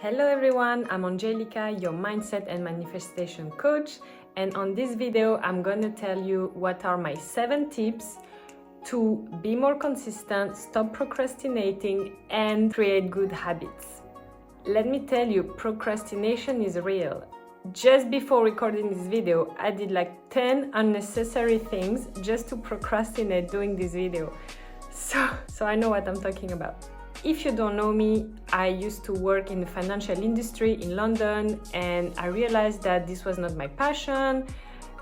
Hello everyone, I'm Angelica, your mindset and manifestation coach, and on this video I'm gonna tell you what are my 7 tips to be more consistent, stop procrastinating and create good habits. Let me tell you, procrastination is real. Just before recording this video, I did like 10 unnecessary things just to procrastinate doing this video. So I know what I'm talking about. If you don't know me, I used to work in the financial industry in London, and I realized that this was not my passion.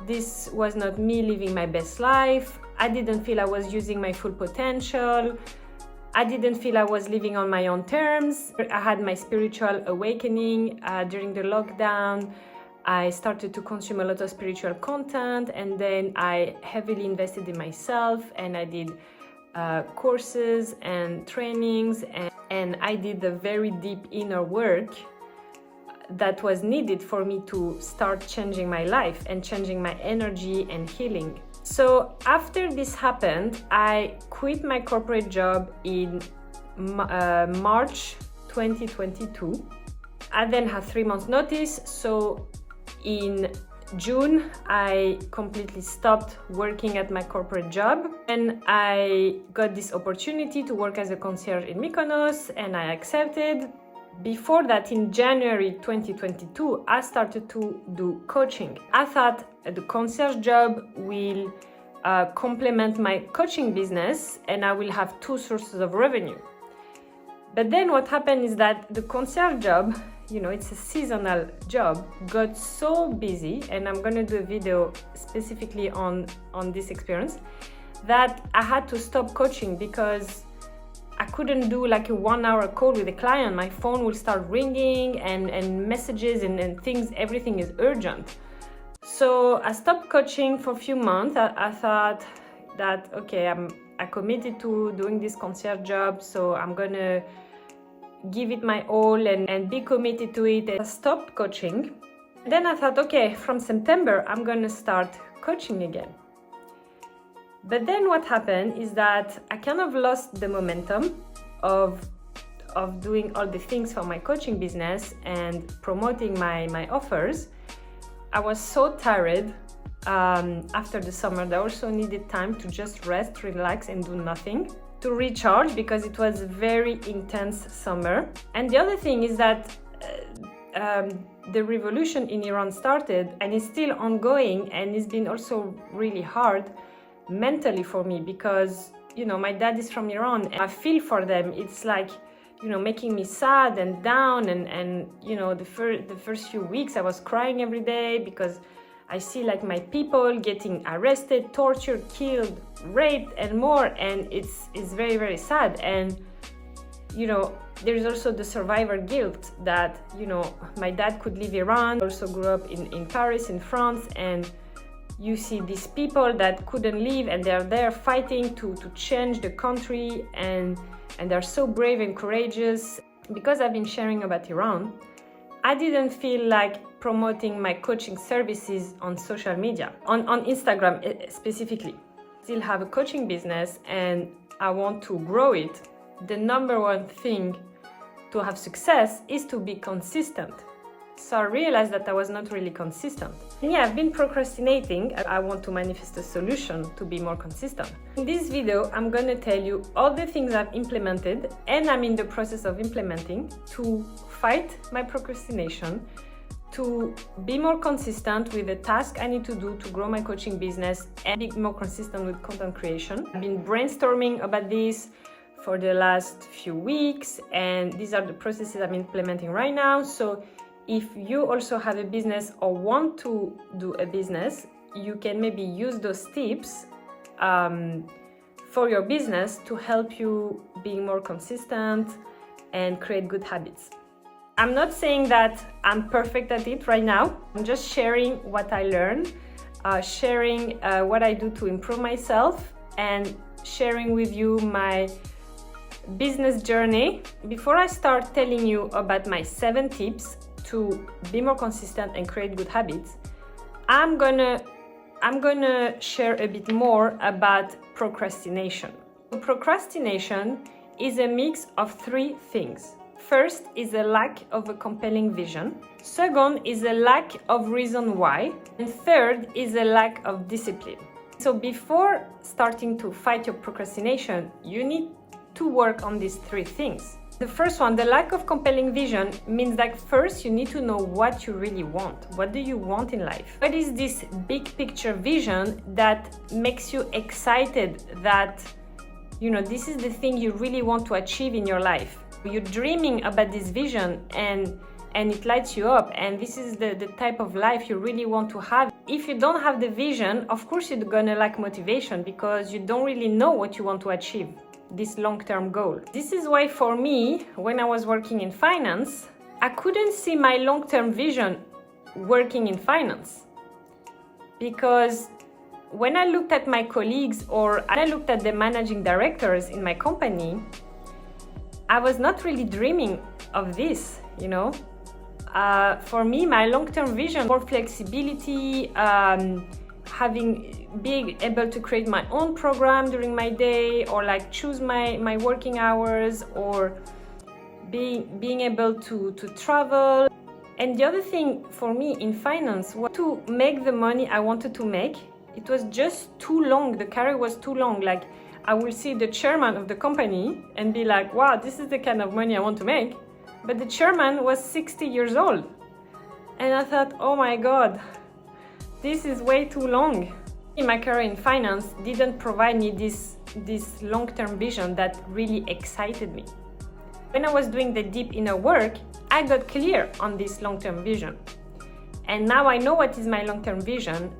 This was not me living my best life. I didn't feel I was using my full potential. I didn't feel I was living on my own terms. I had my spiritual awakening during the lockdown. I started to consume a lot of spiritual content, and then I heavily invested in myself, and I did courses and trainings, and I did the very deep inner work that was needed for me to start changing my life and changing my energy and healing. So after this happened, I quit my corporate job in March 2022. I then had 3 months notice, so in June, I completely stopped working at my corporate job, and I got this opportunity to work as a concierge in Mykonos, and I accepted. Before that, in January 2022, I started to do coaching. I thought the concierge job will complement my coaching business, and I will have 2 sources of revenue. But then what happened is that the concierge job, it's a seasonal job, got so busy, and I'm gonna do a video specifically on this experience, that I had to stop coaching because I couldn't do like a 1-hour call with a client. My phone will start ringing and messages and things, everything is urgent. So I stopped coaching for a few months. I thought that, okay, I committed to doing this concierge job, so I'm gonna give it my all and be committed to it. I stopped coaching. Then I thought, okay, from September I'm gonna start coaching again. But then what happened is that I kind of lost the momentum of doing all the things for my coaching business and promoting my offers. I was so tired after the summer that I also needed time to just rest, relax and do nothing, to recharge, because it was a very intense summer. And the other thing is that the revolution in Iran started, and it's still ongoing, and it's been also really hard mentally for me because my dad is from Iran, and I feel for them. It's like making me sad and down, and the first few weeks I was crying every day because I see like my people getting arrested, tortured, killed, raped and more, and it's very, very sad. And there's also the survivor guilt that my dad could leave Iran, also grew up in Paris, in France, and you see these people that couldn't leave, and they're there fighting to change the country, and they're so brave and courageous. Because I've been sharing about Iran, I didn't feel like promoting my coaching services on social media, on Instagram specifically. Still have a coaching business and I want to grow it. The number one thing to have success is to be consistent. So I realized that I was not really consistent. And yeah, I've been procrastinating. I want to manifest a solution to be more consistent. In this video, I'm gonna tell you all the things I've implemented and I'm in the process of implementing to fight my procrastination, to be more consistent with the task I need to do to grow my coaching business and be more consistent with content creation. I've been brainstorming about this for the last few weeks, and these are the processes I'm implementing right now. So if you also have a business or want to do a business, you can maybe use those tips for your business to help you be more consistent and create good habits. I'm not saying that I'm perfect at it right now. I'm just sharing what I learned, sharing what I do to improve myself, and sharing with you my business journey. Before I start telling you about my 7 tips to be more consistent and create good habits, I'm gonna share a bit more about procrastination. Procrastination is a mix of 3 things. First is a lack of a compelling vision. Second is a lack of reason why. And third is a lack of discipline. So before starting to fight your procrastination, you need to work on these three things. The first one, the lack of compelling vision, means that first you need to know what you really want. What do you want in life? What is this big picture vision that makes you excited that, this is the thing you really want to achieve in your life? You're dreaming about this vision and it lights you up, and this is the type of life you really want to have. If you don't have the vision, of course you're gonna lack motivation because you don't really know what you want to achieve, this long-term goal. This is why for me, when I was working in finance, I couldn't see my long-term vision working in finance. Because when I looked at my colleagues or I looked at the managing directors in my company, I was not really dreaming of this, For me, my long-term vision, more flexibility, being able to create my own program during my day, or like choose my working hours, or being able to travel. And the other thing for me in finance was to make the money I wanted to make. It was just too long, the career was too long. Like, I will see the chairman of the company and be like, wow, this is the kind of money I want to make. But the chairman was 60 years old. And I thought, oh my God, this is way too long. My career in finance didn't provide me this long-term vision that really excited me. When I was doing the deep inner work, I got clear on this long-term vision. And now I know what is my long-term vision.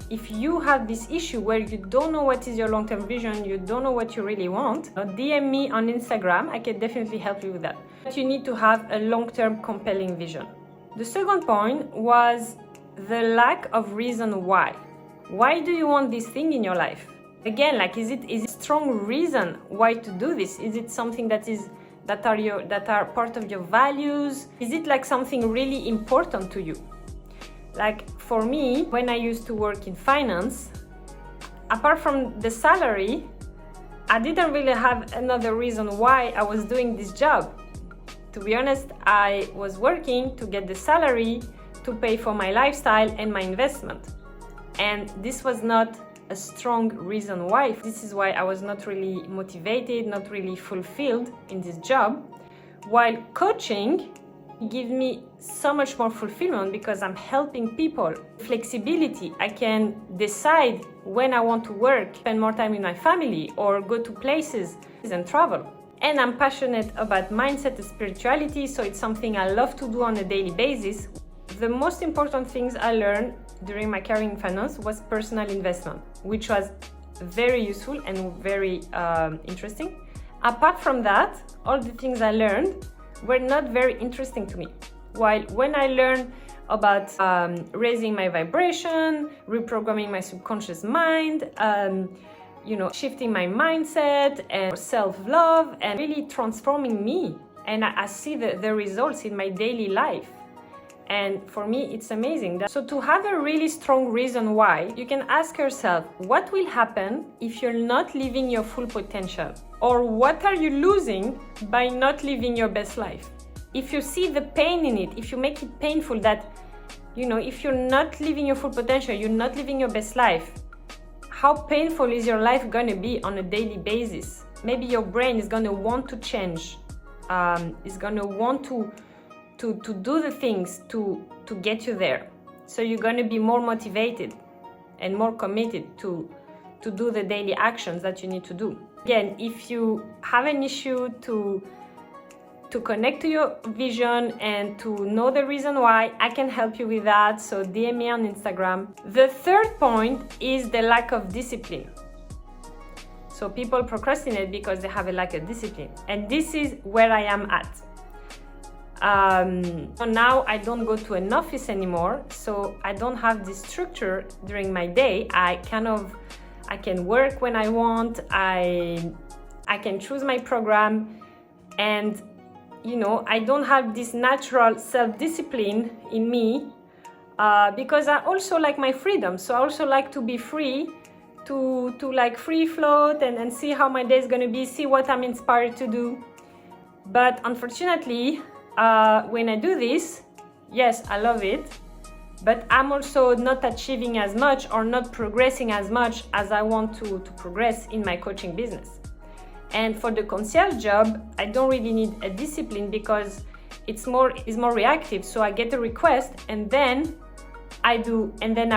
If you have this issue where you don't know what is your long-term vision, you don't know what you really want, DM me on Instagram. I can definitely help you with that. But you need to have a long-term compelling vision. The second point was the lack of reason why. Why do you want this thing in your life? Again, is it a strong reason why to do this? Is it something that are part of your values? Is it like something really important to you? Like for me, when I used to work in finance, apart from the salary, I didn't really have another reason why I was doing this job. To be honest, I was working to get the salary to pay for my lifestyle and my investment. And this was not a strong reason why. This is why I was not really motivated, not really fulfilled in this job. While coaching gives me so much more fulfillment because I'm helping people. Flexibility, I can decide when I want to work, spend more time with my family, or go to places and travel. And I'm passionate about mindset and spirituality, so it's something I love to do on a daily basis. The most important things I learned during my career in finance was personal investment, which was very useful and very interesting. Apart from that, all the things I learned were not very interesting to me. While when I learned about raising my vibration, reprogramming my subconscious mind, shifting my mindset and self-love, and really transforming me, and I see the results in my daily life. And for me, it's amazing. So to have a really strong reason why, you can ask yourself, what will happen if you're not living your full potential? Or what are you losing by not living your best life? If you see the pain in it, if you make it painful that, if you're not living your full potential, you're not living your best life, how painful is your life going to be on a daily basis? Maybe your brain is going to want to change, is going to want to do the things to get you there. So you're going to be more motivated and more committed to do the daily actions that you need to do. Again, if you have an issue to connect to your vision and to know the reason why, I can help you with that. So DM me on Instagram. The third point is the lack of discipline. So people procrastinate because they have a lack of discipline. And this is where I am at. So now I don't go to an office anymore, so I don't have this structure during my day. I can work when I want, I can choose my program, and I don't have this natural self-discipline in me because I also like my freedom. So I also like to be free, to like free float and see how my day is going to be, see what I'm inspired to do. But unfortunately, when I do this, yes, I love it, but I'm also not achieving as much or not progressing as much as I want to progress in my coaching business. And for the concierge job, I don't really need a discipline because it's more reactive. So I get a request and then I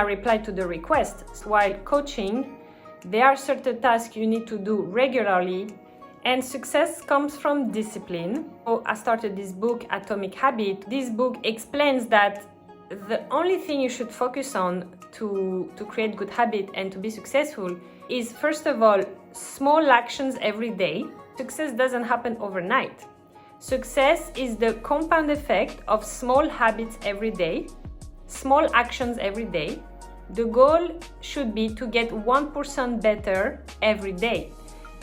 reply to the request. So while coaching, there are certain tasks you need to do regularly, and success comes from discipline. So I started this book, Atomic Habit. This book explains that the only thing you should focus on to create good habit and to be successful is, first of all, small actions every day. Success doesn't happen overnight. Success is the compound effect of small habits every day, small actions every day. The goal should be to get 1% better every day,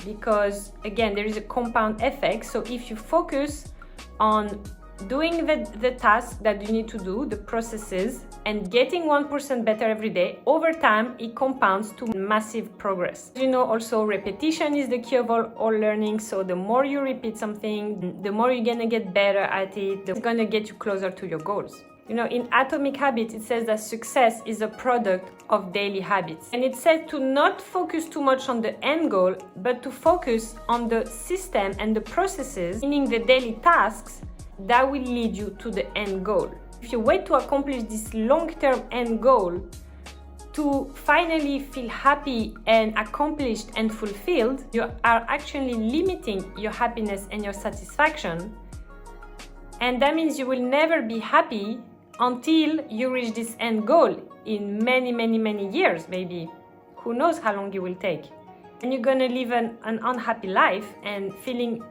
because again, there is a compound effect. So if you focus on doing the task that you need to do, the processes, and getting 1% better every day, over time it compounds to massive progress. You know, also repetition is the key of all learning. So the more you repeat something, the more you're gonna get better at it. It's gonna get you closer to your goals. You know, in Atomic Habits, it says that success is a product of daily habits. And it says to not focus too much on the end goal, but to focus on the system and the processes, meaning the daily tasks that will lead you to the end goal. If you wait to accomplish this long-term end goal to finally feel happy and accomplished and fulfilled, you are actually limiting your happiness and your satisfaction. And that means you will never be happy until you reach this end goal in many, many, many years, maybe. Who knows how long it will take. And you're gonna live an unhappy life and feeling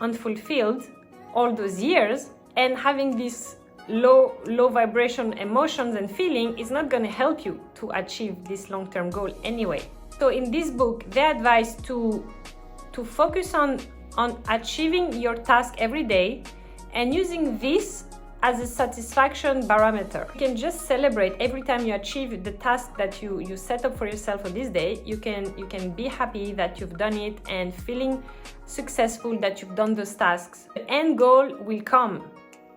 unfulfilled all those years, and having this low vibration emotions and feeling is not gonna help you to achieve this long-term goal anyway. So in this book, they advise to focus on achieving your task every day and using this as a satisfaction barometer. You can just celebrate every time you achieve the task that you set up for yourself for this day. You can be happy that you've done it and feeling successful that you've done those tasks. The end goal will come,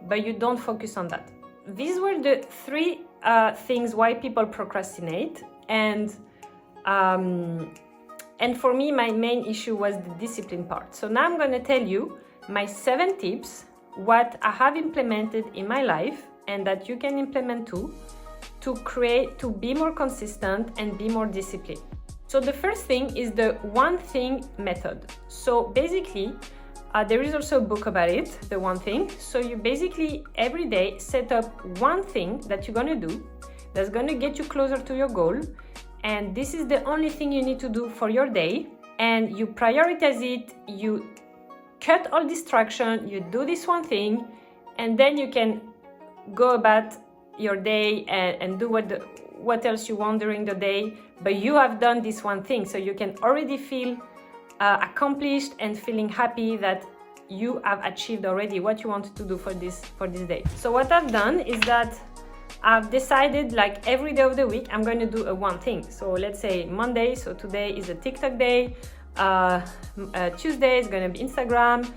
but you don't focus on that. These were the three things why people procrastinate, and for me, my main issue was the discipline part. So now I'm gonna tell you my 7 tips, what I have implemented in my life and that you can implement too, to be more consistent and be more disciplined. So the first thing is the one thing method. So basically, there is also a book about it, the one thing. So you basically every day set up one thing that you're gonna do that's gonna get you closer to your goal, and this is the only thing you need to do for your day, and you prioritize it, you cut all distraction, you do this one thing, and then you can go about your day and do what else you want during the day, but you have done this one thing, so you can already feel accomplished and feeling happy that you have achieved already what you wanted to do for this day. So what I've done is that I've decided, like, every day of the week I'm going to do a one thing. So let's say Monday, so today is a TikTok day, Tuesday is going to be Instagram,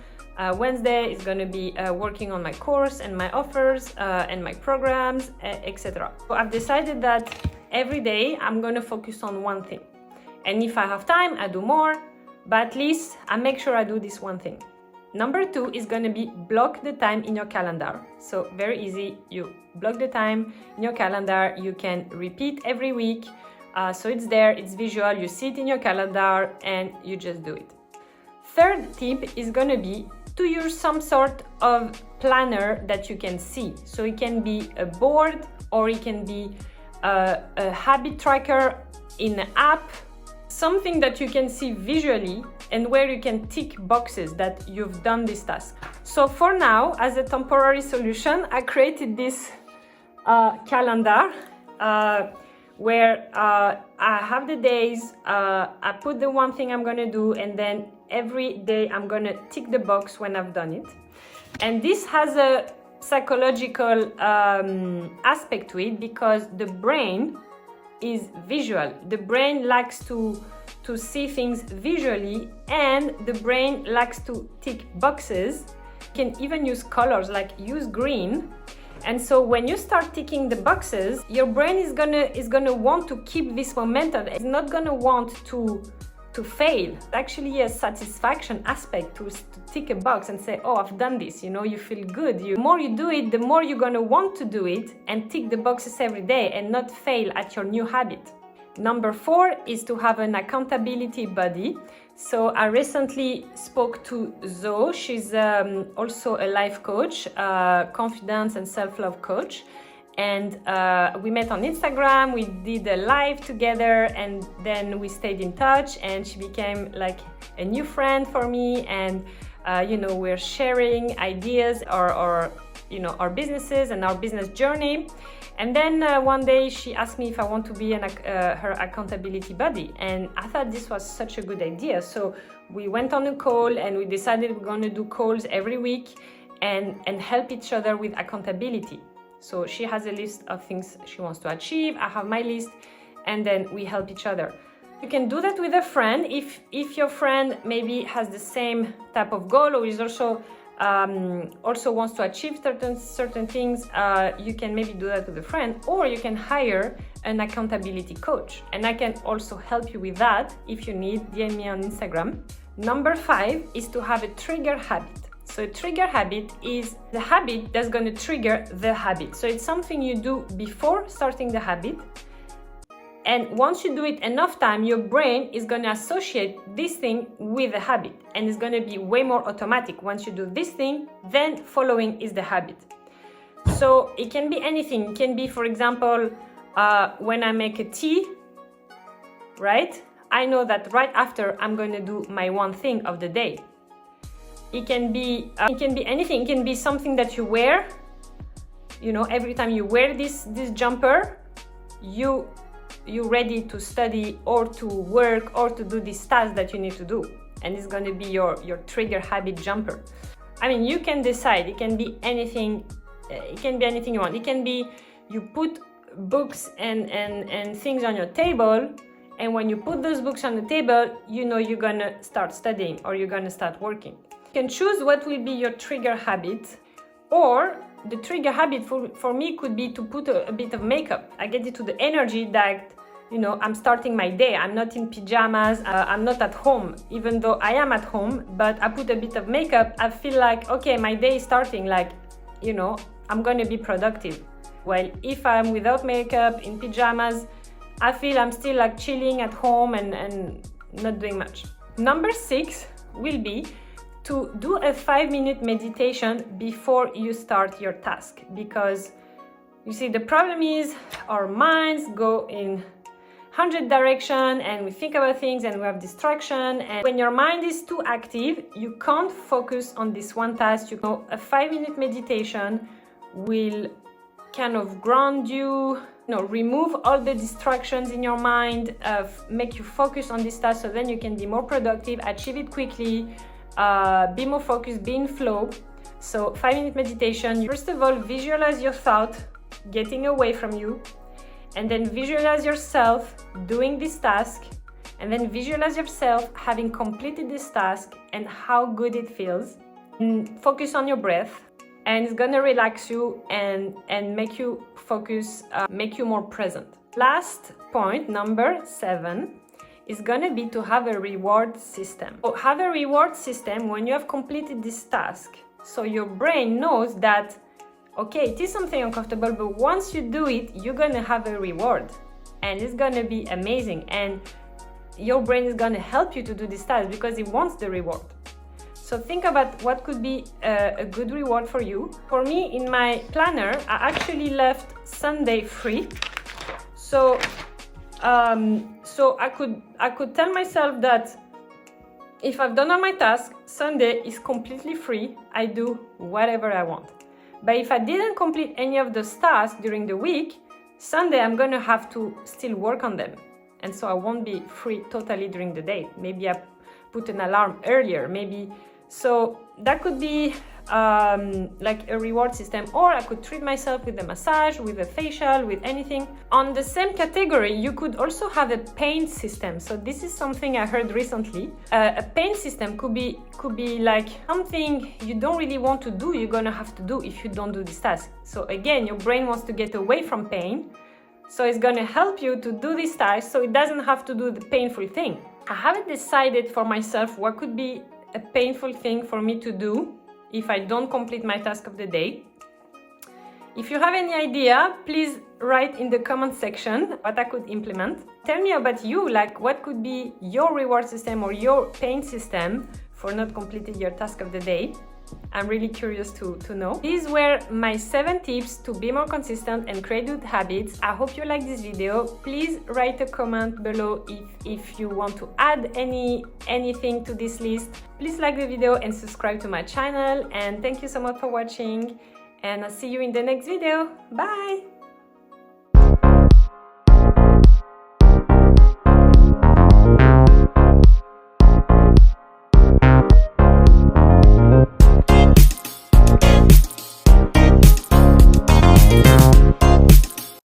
Wednesday is going to be working on my course and my offers and my programs, etc. So I've decided that every day I'm going to focus on one thing, and if I have time I do more, but at least I make sure I do this one thing. Number 2 is going to be block the time in your calendar. So very easy, you block the time in your calendar, you can repeat every week. So it's there, it's visual, you see it in your calendar and you just do it. Third tip is going to be to use some sort of planner that you can see. So it can be a board, or it can be a habit tracker in an app, something that you can see visually and where you can tick boxes that you've done this task. So for now, as a temporary solution, I created this calendar where I have the days, I put the one thing I'm gonna do, and then every day I'm gonna tick the box when I've done it. And this has a psychological aspect to it, because the brain is visual. The brain likes to see things visually, and the brain likes to tick boxes. can even use colors, like use green. And so when you start ticking the boxes, your brain is gonna want to keep this momentum. It's not gonna want to fail. Actually, a satisfaction aspect to tick a box and say, oh, I've done this. You know, you feel good. The more you do it, the more you're gonna want to do it and tick the boxes every day and not fail at your new habit. Number 4 is to have an accountability buddy. So I recently spoke to Zoe. She's also a life coach, confidence and self-love coach. And we met on Instagram, we did a live together, and then we stayed in touch, and she became like a new friend for me. And we're sharing ideas or our businesses and our business journey. And then one day she asked me if I want to be her accountability buddy, and I thought this was such a good idea. So we went on a call and we decided we're going to do calls every week and help each other with accountability. So she has a list of things she wants to achieve, I have my list, and then we help each other. You can do that with a friend if your friend maybe has the same type of goal or is also wants to achieve certain things. You can maybe do that with a friend, or you can hire an accountability coach, and I can also help you with that. If you need, DM me on Instagram. Number 5 is to have a trigger habit. So a trigger habit is the habit that's going to trigger the habit. So it's something you do before starting the habit. And once you do it enough time, your brain is going to associate this thing with the habit. And it's going to be way more automatic. Once you do this thing, then following is the habit. So it can be anything. It can be, for example, when I make a tea, right? I know that right after I'm going to do my one thing of the day. It can be anything. It can be something that you wear. You know, every time you wear this jumper, you're ready to study or to work or to do this task that you need to do. And it's going to be your trigger habit jumper. I mean, you can decide. It can be anything. It can be anything you want. It can be you put books and things on your table, and when you put those books on the table, you know you're going to start studying or you're going to start working. You can choose what will be your trigger habit, or the trigger habit for me could be to put a bit of makeup. I get into the energy that, I'm starting my day. I'm not in pajamas. I'm not at home, even though I am at home, but I put a bit of makeup. I feel like, okay, my day is starting, like, I'm going to be productive. Well, if I'm without makeup, in pajamas, I feel I'm still like chilling at home and not doing much. Number 6 will be to do a 5-minute meditation before you start your task, because you see, the problem is our minds go in 100 directions and we think about things and we have distraction, and when your mind is too active, you can't focus on this one task. A 5-minute meditation will kind of ground you, remove all the distractions in your mind, make you focus on this task, so then you can be more productive, achieve it quickly, be more focused, be in flow. So 5-minute meditation, first of all, visualize your thought getting away from you, and then visualize yourself doing this task, and then visualize yourself having completed this task and how good it feels. And focus on your breath, and it's gonna relax you and make you focus, make you more present. Last point, number 7, is gonna be to have a reward system. So have a reward system when you have completed this task, so your brain knows that, okay, it is something uncomfortable, but once you do it, you're gonna have a reward, and it's gonna be amazing, and your brain is gonna help you to do this task because it wants the reward. So think about what could be a good reward for you. For me, in my planner, I actually left Sunday free. So I could tell myself that if I've done all my tasks, Sunday is completely free. I do whatever I want. But if I didn't complete any of those tasks during the week, Sunday I'm gonna have to still work on them. And so I won't be free totally during the day. Maybe I put an alarm earlier. Maybe So that could be like a reward system, or I could treat myself with a massage, with a facial, with anything. On the same category, you could also have a pain system. So this is something I heard recently. A pain system could be like something you don't really want to do, you're gonna have to do if you don't do this task. So again, your brain wants to get away from pain, so it's gonna help you to do this task so it doesn't have to do the painful thing. I haven't decided for myself what could be a painful thing for me to do if I don't complete my task of the day. If you have any idea, please write in the comment section what I could implement. Tell me about you, like what could be your reward system or your pain system for not completing your task of the day. I'm really curious to know. These were my 7 tips to be more consistent and create good habits. I hope you like this video. Please write a comment below if you want to add anything to this list. Please like the video and subscribe to my channel. And thank you so much for watching. And I'll see you in the next video. Bye!